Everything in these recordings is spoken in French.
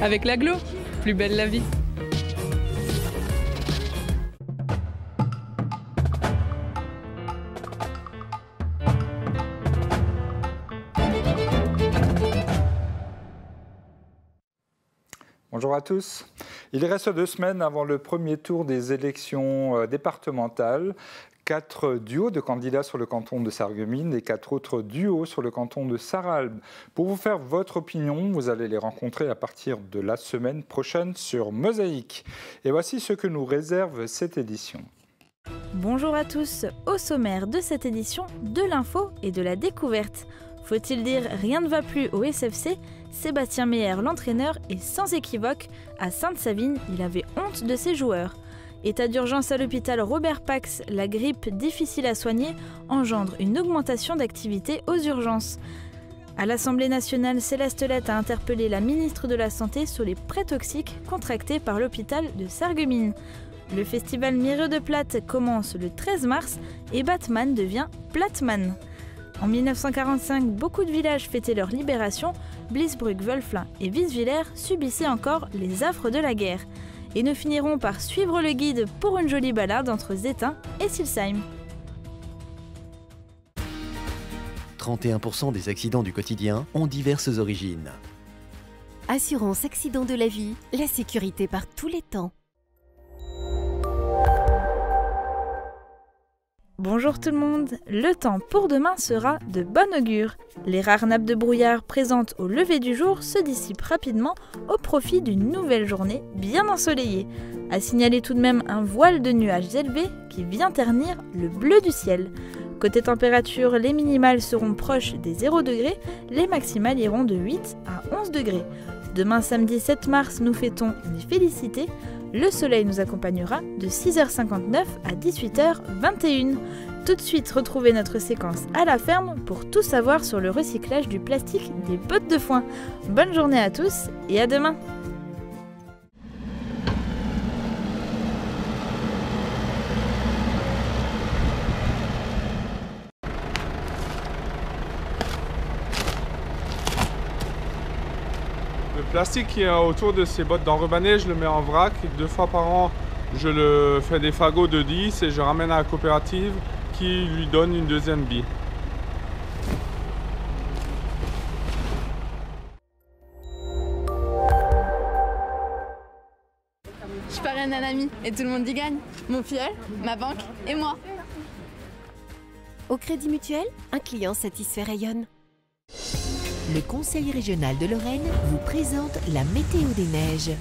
Avec l'aglo, plus belle la vie. Bonjour à tous. Il reste 2 semaines avant le premier tour des élections départementales. 4 duos de candidats sur le canton de Sarreguemines et 4 autres duos sur le canton de Sarralbe. Pour vous faire votre opinion, vous allez les rencontrer à partir de la semaine prochaine sur Mosaïque. Et voici ce que nous réserve cette édition. Bonjour à tous. Au sommaire de cette édition, de l'info et de la découverte. Faut-il dire rien ne va plus au SFC? Sébastien Meyer, l'entraîneur, est sans équivoque. À Sainte-Savine, il avait honte de ses joueurs. État d'urgence à l'hôpital Robert Pax, la grippe difficile à soigner engendre une augmentation d'activité aux urgences. À l'Assemblée nationale, Céleste Lette a interpellé la ministre de la Santé sur les prêts toxiques contractés par l'hôpital de Sarreguemines. Le festival Mireux de Platte commence le 13 mars et Batman devient Platman. En 1945, beaucoup de villages fêtaient leur libération. Blisbruck, Wölflin et Wieswiller subissaient encore les affres de la guerre. Et nous finirons par suivre le guide pour une jolie balade entre Zétain et Silsheim. 31% des accidents du quotidien ont diverses origines. Assurance accident de la vie, la sécurité par tous les temps. Bonjour tout le monde, le temps pour demain sera de bon augure. Les rares nappes de brouillard présentes au lever du jour se dissipent rapidement au profit d'une nouvelle journée bien ensoleillée. À signaler tout de même un voile de nuages élevés qui vient ternir le bleu du ciel. Côté température, les minimales seront proches des 0 degrés, les maximales iront de 8 à 11 degrés. Demain samedi 7 mars, nous fêtons les félicités. Le soleil nous accompagnera de 6h59 à 18h21. Tout de suite, retrouvez notre séquence à la ferme pour tout savoir sur le recyclage du plastique des bottes de foin. Bonne journée à tous et à demain! Le plastique qui est autour de ces bottes d'enrubanné, je le mets en vrac. 2 fois par an, je le fais des fagots de 10 et je ramène à la coopérative qui lui donne une deuxième bille. Je parraine un ami et tout le monde y gagne. Mon filleul, ma banque et moi. Au Crédit Mutuel, un client satisfait rayonne. Le Conseil régional de Lorraine vous présente la météo des neiges.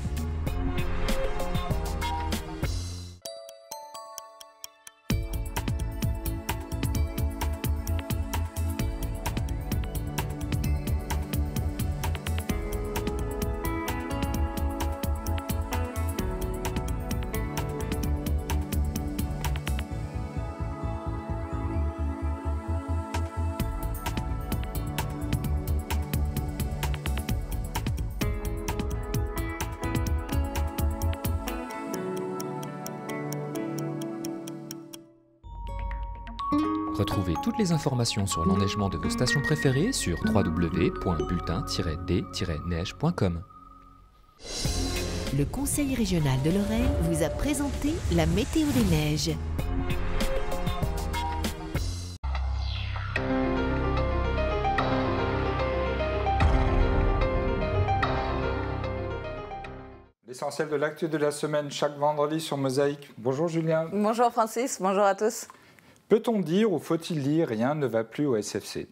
Retrouvez toutes les informations sur l'enneigement de vos stations préférées sur www.bulletin-d-neige.com. Le Conseil régional de Lorraine vous a présenté la météo des neiges. L'essentiel de l'actu de la semaine chaque vendredi sur Mosaïque. Bonjour Julien. Bonjour Francis, bonjour à tous. Peut-on dire ou faut-il dire rien ne va plus au SFC?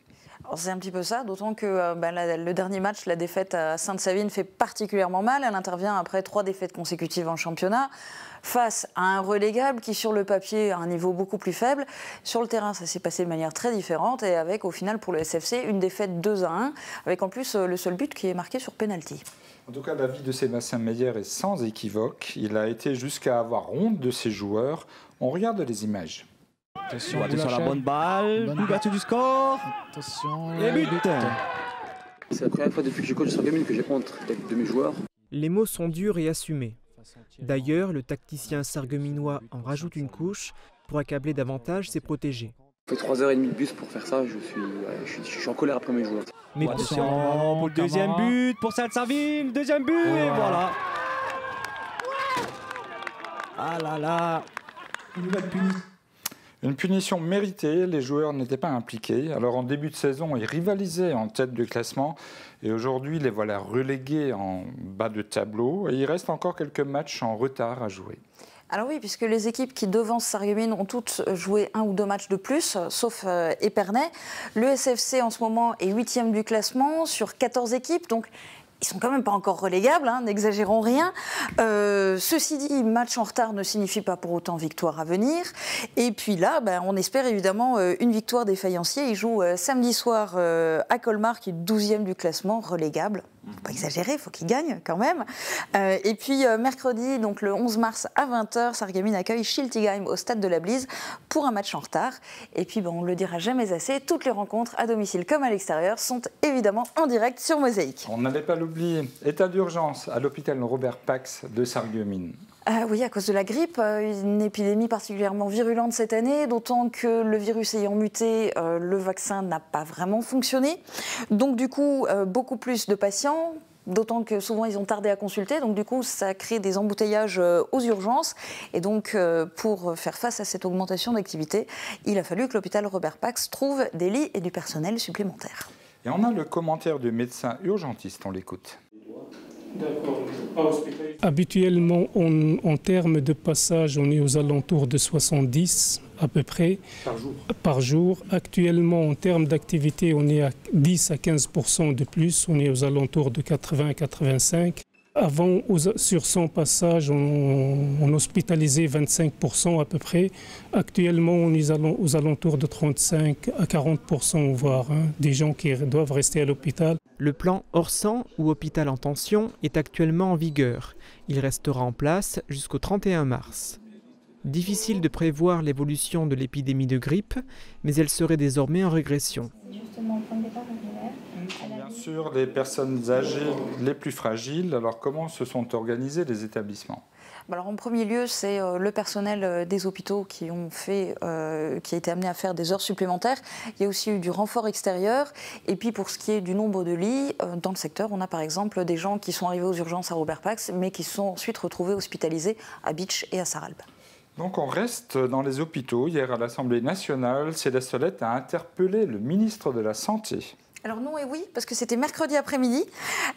C'est un petit peu ça, d'autant que le dernier match, la défaite à Sainte-Savine fait particulièrement mal. Elle intervient après 3 défaites consécutives en championnat, face à un relégable qui, sur le papier, a un niveau beaucoup plus faible. Sur le terrain, ça s'est passé de manière très différente et avec, au final, pour le SFC, une défaite 2-1, avec en plus le seul but qui est marqué sur pénalty. En tout cas, l'avis de Sébastien Meyer est sans équivoque. Il a été jusqu'à avoir honte de ses joueurs. On regarde les images. Attention à la bonne balle, l'ouverture du score. Attention, et but. C'est la première fois depuis que je coach sur Gaming que j'ai honte de mes joueurs. Les mots sont durs et assumés. D'ailleurs, le tacticien sarregueminois en rajoute une couche pour accabler davantage ses protégés. Ça fait 3h30 de bus pour faire ça, je suis en colère après mes joueurs. Mais attention pour le deuxième but pour Salsaville, deuxième but, voilà. Ah là là, une nouvelle punition. Une punition méritée, les joueurs n'étaient pas impliqués. Alors en début de saison, ils rivalisaient en tête de classement et aujourd'hui, les voilà relégués en bas de tableau et il reste encore quelques matchs en retard à jouer. Alors oui, puisque les équipes qui devancent Sarreguemines ont toutes joué 1 ou 2 matchs de plus, sauf Épernay. Le SFC en ce moment est 8e du classement sur 14 équipes, donc ils sont quand même pas encore relégables, hein, n'exagérons rien. Ceci dit, match en retard ne signifie pas pour autant victoire à venir. Et puis là, on espère évidemment une victoire des Faïenciers. Ils jouent samedi soir à Colmar, qui est 12e du classement, relégable. Faut pas exagérer, il faut qu'ils gagnent quand même. Et puis mercredi, donc le 11 mars à 20h, Sarreguemines accueille Schiltigheim au stade de la Blise pour un match en retard. Et puis on ne le dira jamais assez, toutes les rencontres à domicile comme à l'extérieur sont évidemment en direct sur Mosaïque. On n'allait pas l'oublier, état d'urgence à l'hôpital Robert Pax de Sarreguemines. Oui, à cause de la grippe, une épidémie particulièrement virulente cette année, d'autant que le virus ayant muté, le vaccin n'a pas vraiment fonctionné. Donc du coup, beaucoup plus de patients, d'autant que souvent ils ont tardé à consulter, donc du coup ça crée des embouteillages aux urgences. Et donc pour faire face à cette augmentation d'activité, il a fallu que l'hôpital Robert Pax trouve des lits et du personnel supplémentaire. Et on a le commentaire du médecin urgentiste, on l'écoute. Habituellement, en termes de passage, on est aux alentours de 70 à peu près par jour. Actuellement, en termes d'activité, on est à 10 à 15% de plus. On est aux alentours de 80 à 85. Avant, sur 100 passages, on hospitalisait 25% à peu près. Actuellement, on est aux alentours de 35 à 40%, voire des gens qui doivent rester à l'hôpital. Le plan Orsan ou hôpital en tension est actuellement en vigueur. Il restera en place jusqu'au 31 mars. Difficile de prévoir l'évolution de l'épidémie de grippe, mais elle serait désormais en régression. Bien sûr, les personnes âgées les plus fragiles. Alors comment se sont organisés les établissements ? Alors en premier lieu, c'est le personnel des hôpitaux qui a été amené à faire des heures supplémentaires. Il y a aussi eu du renfort extérieur. Et puis pour ce qui est du nombre de lits, dans le secteur, on a par exemple des gens qui sont arrivés aux urgences à Robert Pax, mais qui se sont ensuite retrouvés hospitalisés à Bitche et à Sarralbe. Donc on reste dans les hôpitaux. Hier à l'Assemblée nationale, Céleste Solette a interpellé le ministre de la Santé. Alors non et oui, parce que c'était mercredi après-midi.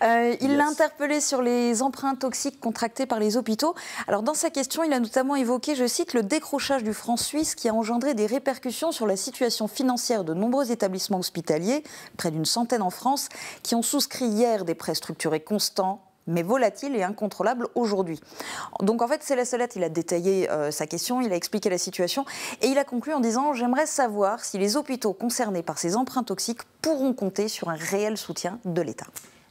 Il l'a interpellé sur les emprunts toxiques contractés par les hôpitaux. Alors dans sa question, il a notamment évoqué, je cite, le décrochage du franc suisse qui a engendré des répercussions sur la situation financière de nombreux établissements hospitaliers, près d'une centaine en France, qui ont souscrit hier des prêts structurés constants, mais volatile et incontrôlable aujourd'hui. Donc en fait, Céleste Solette, il a détaillé sa question, il a expliqué la situation et il a conclu en disant « J'aimerais savoir si les hôpitaux concernés par ces emprunts toxiques pourront compter sur un réel soutien de l'État ».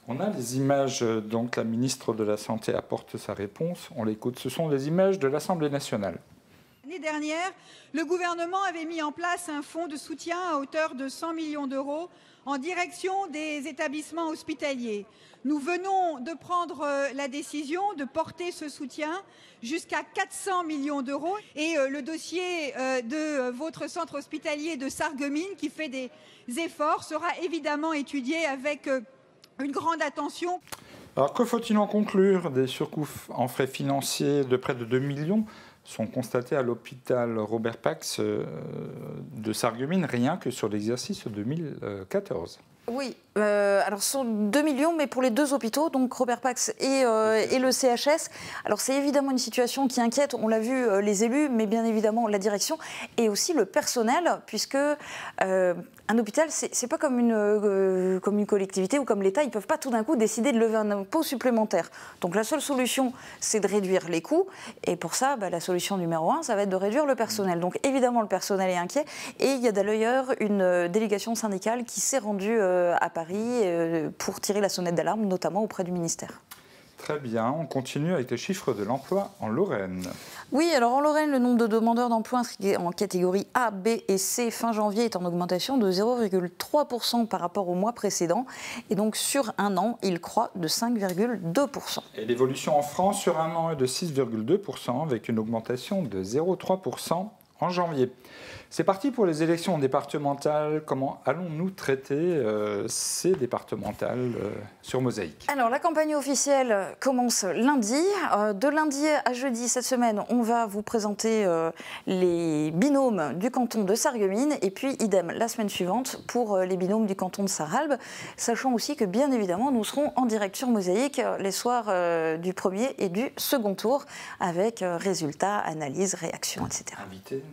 On a les images, donc la ministre de la Santé apporte sa réponse, on l'écoute, ce sont les images de l'Assemblée nationale. L'année dernière, le gouvernement avait mis en place un fonds de soutien à hauteur de 100 millions d'euros en direction des établissements hospitaliers. Nous venons de prendre la décision de porter ce soutien jusqu'à 400 millions d'euros. Et le dossier de votre centre hospitalier de Sarreguemines, qui fait des efforts, sera évidemment étudié avec une grande attention. Alors que faut-il en conclure? Des surcoûts en frais financiers de près de 2 millions sont constatés à l'hôpital Robert Pax de Sarreguemines, rien que sur l'exercice 2014. Oui, alors ce sont 2 millions, mais pour les deux hôpitaux, donc Robert Pax et le CHS. Alors c'est évidemment une situation qui inquiète, on l'a vu, les élus, mais bien évidemment la direction et aussi le personnel, puisque un hôpital, c'est pas comme une collectivité ou comme l'État, ils peuvent pas tout d'un coup décider de lever un impôt supplémentaire. Donc la seule solution, c'est de réduire les coûts, et pour ça, la solution numéro 1, ça va être de réduire le personnel. Donc évidemment, le personnel est inquiet, et il y a d'ailleurs une délégation syndicale qui s'est rendue à Paris pour tirer la sonnette d'alarme, notamment auprès du ministère. Très bien, on continue avec les chiffres de l'emploi en Lorraine. Oui, alors en Lorraine, le nombre de demandeurs d'emploi inscrits en catégorie A, B et C fin janvier est en augmentation de 0,3% par rapport au mois précédent. Et donc sur un an, il croît de 5,2%. Et l'évolution en France sur un an est de 6,2% avec une augmentation de 0,3% en janvier. C'est parti pour les élections départementales. Comment allons-nous traiter ces départementales sur Mosaïque? Alors, la campagne officielle commence lundi. De lundi à jeudi, cette semaine, on va vous présenter les binômes du canton de Sarreguemines et puis idem la semaine suivante pour les binômes du canton de Sarralbe, sachant aussi que bien évidemment, nous serons en direct sur Mosaïque les soirs du premier et du second tour avec résultats, analyses, réactions, etc. Invités.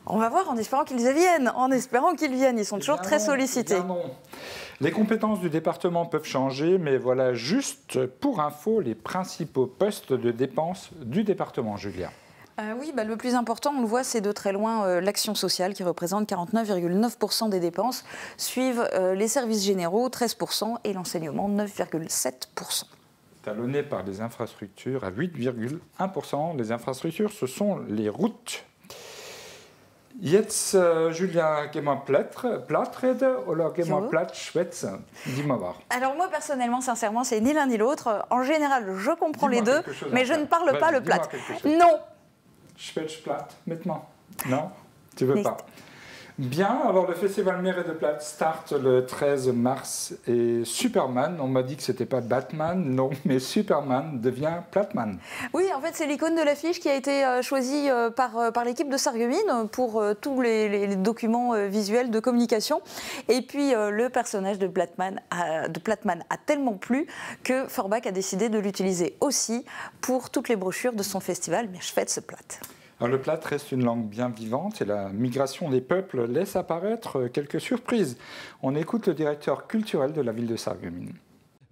On va voir en espérant qu'ils viennent, ils sont toujours très sollicités. Les compétences du département peuvent changer, mais voilà juste pour info les principaux postes de dépenses du département, Julia. Oui, le plus important, on le voit, c'est de très loin l'action sociale qui représente 49,9% des dépenses, suivent les services généraux 13% et l'enseignement 9,7%. Talonné par les infrastructures à 8,1%. Les infrastructures, ce sont les routes. Jetzt, Julia, gehen wir platt reden oder gehen wir platt schwätzen? Dis-moi voir. Alors moi, personnellement, sincèrement, c'est ni l'un ni l'autre. En général, je comprends les deux, mais je ne parle pas le platt. Non. Schwätz platt, maintenant. Non, tu veux pas. Bien, alors le festival Mère de Platt start le 13 mars et Superman, on m'a dit que c'était pas Batman, non, mais Superman devient Plattman. Oui, en fait c'est l'icône de l'affiche qui a été choisie par l'équipe de Sarreguemines pour tous les documents visuels de communication. Et puis le personnage de Plattman a tellement plu que Forbach a décidé de l'utiliser aussi pour toutes les brochures de son festival Mir schwätze platt. Alors, le platt reste une langue bien vivante et la migration des peuples laisse apparaître quelques surprises. On écoute le directeur culturel de la ville de Sarreguemines.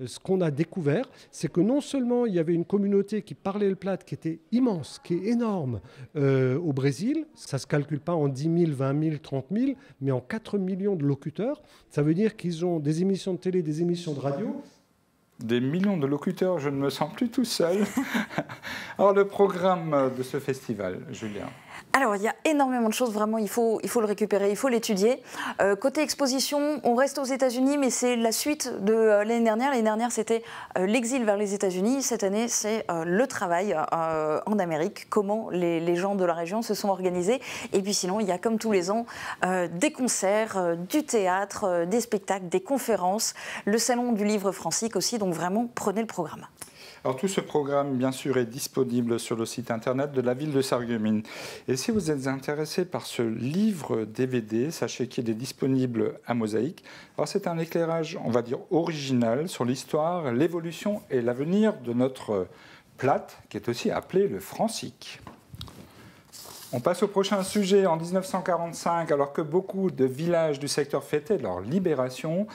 Ce qu'on a découvert, c'est que non seulement il y avait une communauté qui parlait le platt, qui était immense, qui est énorme au Brésil, ça ne se calcule pas en 10 000, 20 000, 30 000, mais en 4 millions de locuteurs. Ça veut dire qu'ils ont des émissions de télé, des émissions de radio. Des millions de locuteurs, je ne me sens plus tout seul. Alors, le programme de ce festival, Julien? Alors, il y a énormément de choses, vraiment, il faut le récupérer, il faut l'étudier. Côté exposition, on reste aux États-Unis, mais c'est la suite de l'année dernière. L'année dernière, c'était l'exil vers les États-Unis. Cette année, c'est le travail en Amérique, comment les gens de la région se sont organisés. Et puis sinon, il y a comme tous les ans des concerts, du théâtre, des spectacles, des conférences, le salon du livre francique aussi, donc vraiment, prenez le programme. Alors tout ce programme, bien sûr, est disponible sur le site internet de la ville de Sarreguemines. Et si vous êtes intéressé par ce livre DVD, sachez qu'il est disponible à Mosaïque. Alors c'est un éclairage, on va dire, original sur l'histoire, l'évolution et l'avenir de notre platt, qui est aussi appelé le francique. On passe au prochain sujet. En 1945, alors que beaucoup de villages du secteur fêtaient leur libération,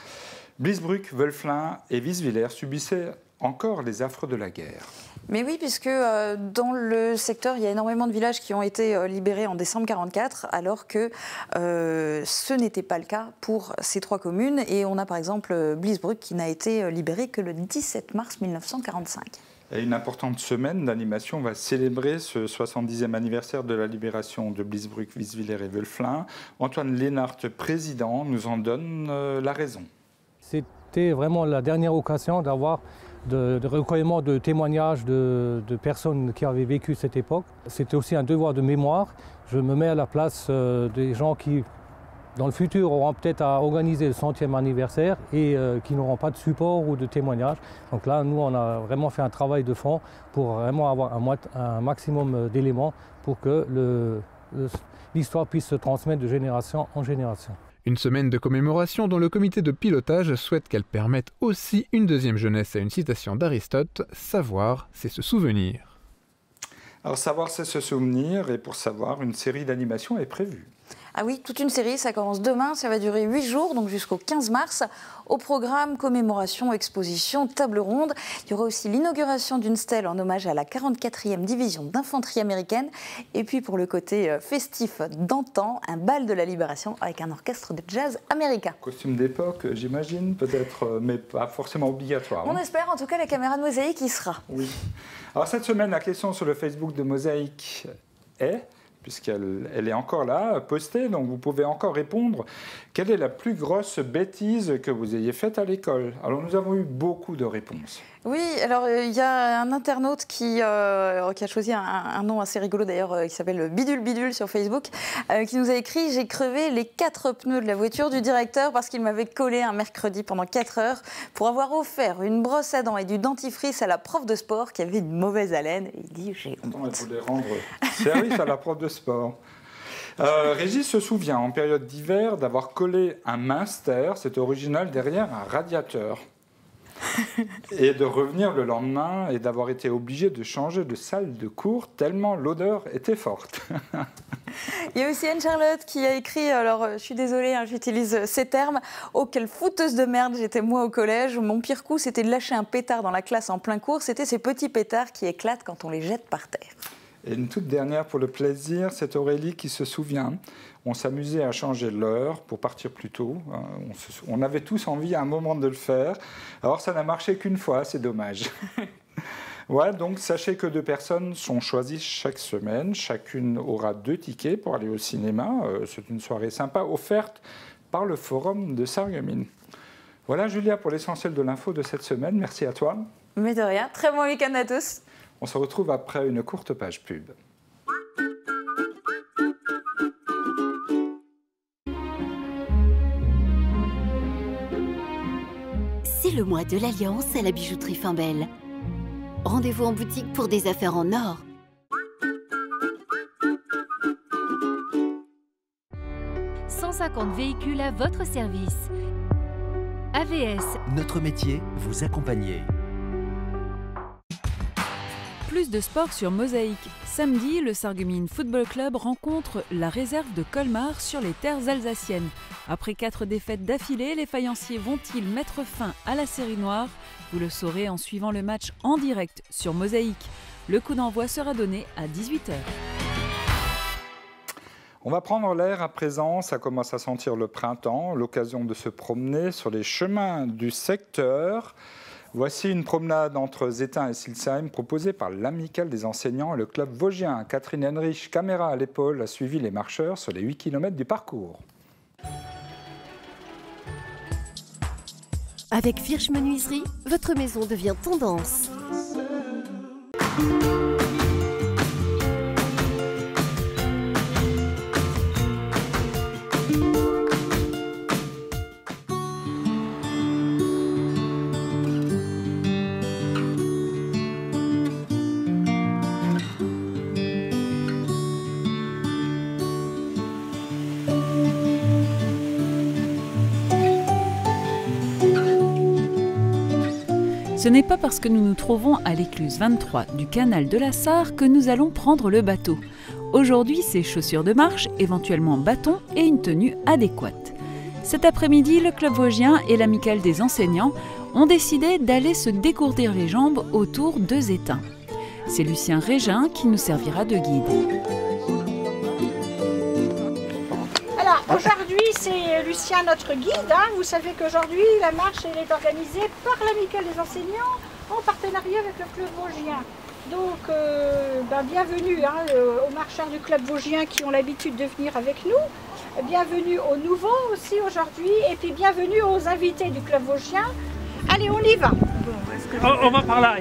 Bliesbruck, Wölflin et Wieswiller subissaient encore les affres de la guerre. Mais oui, puisque dans le secteur, il y a énormément de villages qui ont été libérés en décembre 1944, alors que ce n'était pas le cas pour ces trois communes. Et on a par exemple Bliesbruck qui n'a été libéré que le 17 mars 1945. Et une importante semaine d'animation va célébrer ce 70e anniversaire de la libération de Bliesbruck, Wieswiller et Wölflin. Antoine Lénart, président, nous en donne la raison. C'était vraiment la dernière occasion d'avoir de recueillement de témoignages de personnes qui avaient vécu cette époque. C'était aussi un devoir de mémoire. Je me mets à la place des gens qui, dans le futur, auront peut-être à organiser le 100e anniversaire et qui n'auront pas de support ou de témoignages. Donc là, nous, on a vraiment fait un travail de fond pour vraiment avoir un maximum d'éléments pour que l'histoire puisse se transmettre de génération en génération. Une semaine de commémoration dont le comité de pilotage souhaite qu'elle permette aussi une deuxième jeunesse à une citation d'Aristote, « Savoir, c'est se souvenir ». Alors savoir, c'est se souvenir, et pour savoir, une série d'animations est prévue. Ah oui, toute une série, ça commence demain, ça va durer 8 jours, donc jusqu'au 15 mars. Au programme, commémoration, exposition, table ronde. Il y aura aussi l'inauguration d'une stèle en hommage à la 44e division d'infanterie américaine. Et puis pour le côté festif d'antan, un bal de la libération avec un orchestre de jazz américain. Costume d'époque, j'imagine, peut-être, mais pas forcément obligatoire. On espère, en tout cas, la caméra de Mosaïque y sera. Oui. Alors cette semaine, la question sur le Facebook de Mosaïque est... puisqu'elle est encore là, postée, donc vous pouvez encore répondre. Quelle est la plus grosse bêtise que vous ayez faite à l'école? Alors nous avons eu beaucoup de réponses. Oui, alors il y a un internaute qui a choisi un nom assez rigolo d'ailleurs, qui s'appelle Bidule Bidule sur Facebook, qui nous a écrit « J'ai crevé les 4 pneus de la voiture du directeur parce qu'il m'avait collé un mercredi pendant 4 heures pour avoir offert une brosse à dents et du dentifrice à la prof de sport qui avait une mauvaise haleine. » Et il dit « J'ai honte. » Elle voulait rendre service à la prof de sport. Régis se souvient en période d'hiver d'avoir collé un Minster, c'est original, derrière un radiateur. Et de revenir le lendemain et d'avoir été obligé de changer de salle de cours tellement l'odeur était forte. Il y a aussi Anne-Charlotte qui a écrit, alors je suis désolée, hein, j'utilise ces termes, « Oh, quelle fouteuse de merde j'étais moi au collège. Mon pire coup, c'était de lâcher un pétard dans la classe en plein cours. C'était ces petits pétards qui éclatent quand on les jette par terre. » Et une toute dernière pour le plaisir, c'est Aurélie qui se souvient. On s'amusait à changer l'heure pour partir plus tôt. On avait tous envie à un moment de le faire. Alors ça n'a marché qu'une fois, c'est dommage. Voilà, donc sachez que 2 personnes sont choisies chaque semaine. Chacune aura 2 tickets pour aller au cinéma. C'est une soirée sympa offerte par le forum de Sarreguemines. Voilà Julia pour l'essentiel de l'info de cette semaine. Merci à toi. Mais de rien, très bon week-end à tous. On se retrouve après une courte page pub. C'est le mois de l'Alliance à la bijouterie Finbel. Rendez-vous en boutique pour des affaires en or. « 150 véhicules à votre service. AVS. Notre métier, vous accompagner. Plus de sport sur Mosaïque. Samedi, le Sarreguemines Football Club rencontre la réserve de Colmar sur les terres alsaciennes. Après 4 défaites d'affilée, les faïenciers vont-ils mettre fin à la série noire? Vous le saurez en suivant le match en direct sur Mosaïque. Le coup d'envoi sera donné à 18h. On va prendre l'air à présent, ça commence à sentir le printemps, l'occasion de se promener sur les chemins du secteur. Voici une promenade entre Zétain et Silsheim proposée par l'Amicale des enseignants et le club vosgien. Catherine Henrich, caméra à l'épaule, a suivi les marcheurs sur les 8 km du parcours. Avec Virch Menuiserie, votre maison devient tendance. Ce n'est pas parce que nous nous trouvons à l'écluse 23 du canal de la Sarre que nous allons prendre le bateau. Aujourd'hui, c'est chaussures de marche, éventuellement bâton et une tenue adéquate. Cet après-midi, le club vosgien et l'Amicale des enseignants ont décidé d'aller se dégourdir les jambes autour de Zétain. C'est Lucien Régin qui nous servira de guide. Alors aujourd'hui c'est Lucien notre guide. Vous savez qu'aujourd'hui la marche elle est organisée par l'Amicale des enseignants en partenariat avec le club vosgien. Donc bienvenue aux marcheurs du club vosgien qui ont l'habitude de venir avec nous. Bienvenue aux nouveaux aussi aujourd'hui et puis bienvenue aux invités du club vosgien. Allez, on y va. On va par là.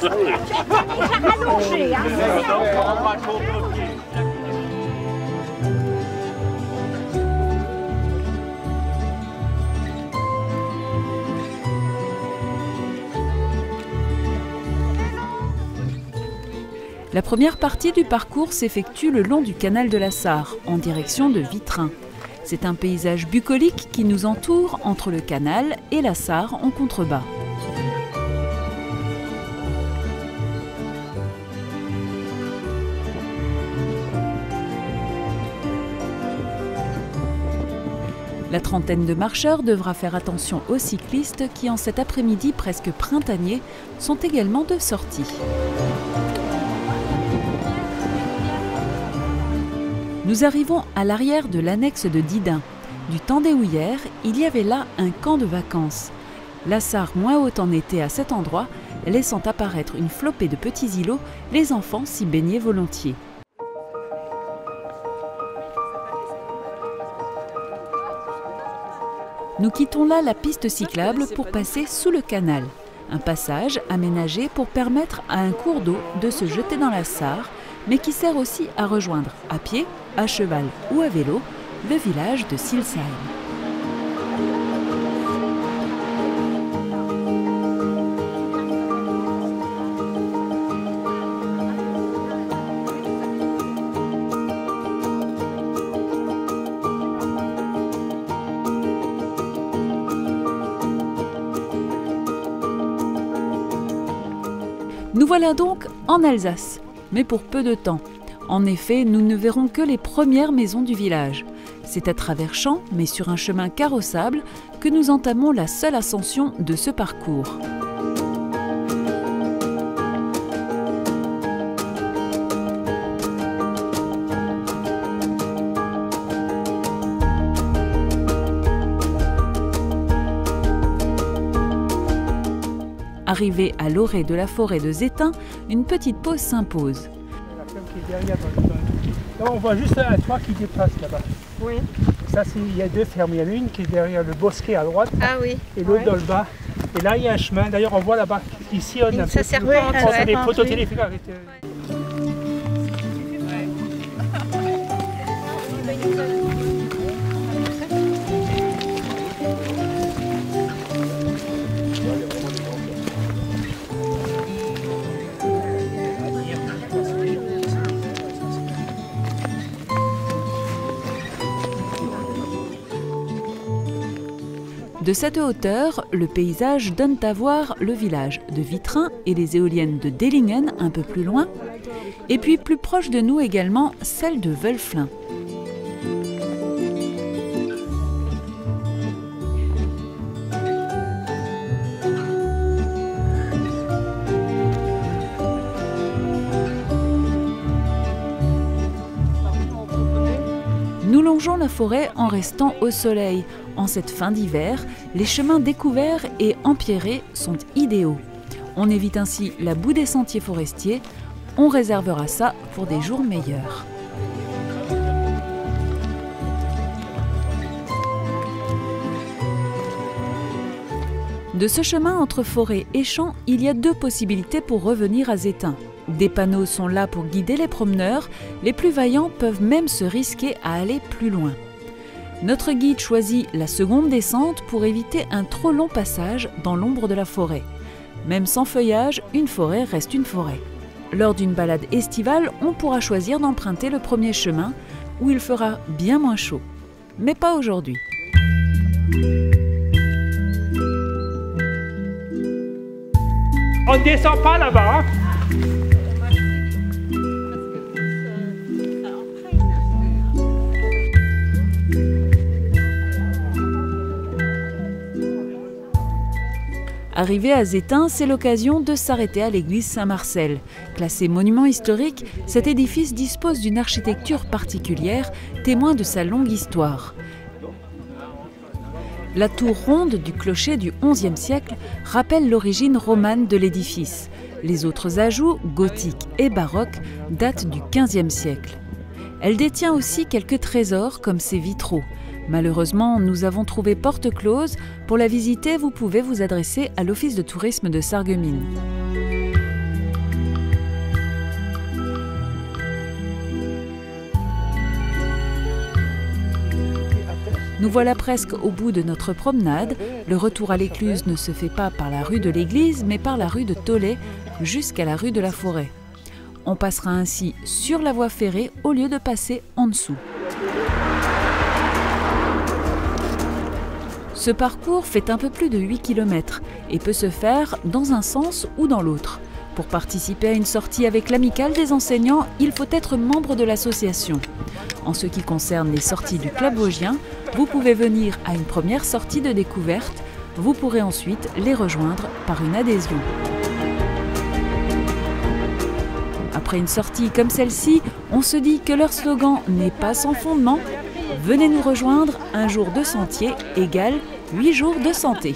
Tu as déjà rallongé. La première partie du parcours s'effectue le long du canal de la Sarre, en direction de Vitrain. C'est un paysage bucolique qui nous entoure entre le canal et la Sarre en contrebas. La trentaine de marcheurs devra faire attention aux cyclistes qui, en cet après-midi presque printanier, sont également de sortie. Nous arrivons à l'arrière de l'annexe de Didin. Du temps des houillères, il y avait là un camp de vacances. La Sarre moins haute en été à cet endroit laissant apparaître une flopée de petits îlots, les enfants s'y baignaient volontiers. Nous quittons là la piste cyclable pour passer sous le canal. Un passage aménagé pour permettre à un cours d'eau de se jeter dans la Sarre, mais qui sert aussi à rejoindre à pied, à cheval ou à vélo le village de Silsheim. Nous voilà donc en Alsace, mais pour peu de temps. En effet, nous ne verrons que les premières maisons du village. C'est à travers champs, mais sur un chemin carrossable, que nous entamons la seule ascension de ce parcours. Arrivé à l'orée de la forêt de Zétain, une petite pause s'impose. Là, on voit juste un toit qui dépasse là-bas. Oui. Ça, il y a deux fermes. Il y en a une qui est derrière le bosquet à droite. Ah oui. Et l'autre dans le bas. Et là, il y a un chemin. D'ailleurs, on voit là-bas qui sillonne un peu. Ça serpente. C'est des poteaux téléphoniques. De cette hauteur, le paysage donne à voir le village de Vitrin et les éoliennes de Dellingen un peu plus loin, et puis plus proche de nous également celle de Wölflin. Nous longeons la forêt en restant au soleil. En cette fin d'hiver, les chemins découverts et empierrés sont idéaux. On évite ainsi la boue des sentiers forestiers. On réservera ça pour des jours meilleurs. De ce chemin entre forêt et champs, il y a deux possibilités pour revenir à Zétain. Des panneaux sont là pour guider les promeneurs, les plus vaillants peuvent même se risquer à aller plus loin. Notre guide choisit la seconde descente pour éviter un trop long passage dans l'ombre de la forêt. Même sans feuillage, une forêt reste une forêt. Lors d'une balade estivale, on pourra choisir d'emprunter le premier chemin, où il fera bien moins chaud. Mais pas aujourd'hui. On ne descend pas là-bas, hein. Arrivé à Zétain, c'est l'occasion de s'arrêter à l'église Saint-Marcel. Classé monument historique, cet édifice dispose d'une architecture particulière, témoin de sa longue histoire. La tour ronde du clocher du XIe siècle rappelle l'origine romane de l'édifice. Les autres ajouts, gothiques et baroques, datent du XVe siècle. Elle détient aussi quelques trésors comme ses vitraux. Malheureusement, nous avons trouvé porte close. Pour la visiter, vous pouvez vous adresser à l'office de tourisme de Sarreguemines. Nous voilà presque au bout de notre promenade. Le retour à l'écluse ne se fait pas par la rue de l'église, mais par la rue de Tollet, jusqu'à la rue de la Forêt. On passera ainsi sur la voie ferrée au lieu de passer en dessous. Ce parcours fait un peu plus de 8 km et peut se faire dans un sens ou dans l'autre. Pour participer à une sortie avec l'amicale des enseignants, il faut être membre de l'association. En ce qui concerne les sorties du club vosgien, vous pouvez venir à une première sortie de découverte. Vous pourrez ensuite les rejoindre par une adhésion. Après une sortie comme celle-ci, on se dit que leur slogan n'est pas sans fondement. Venez nous rejoindre, un jour de sentier égale 8 jours de santé.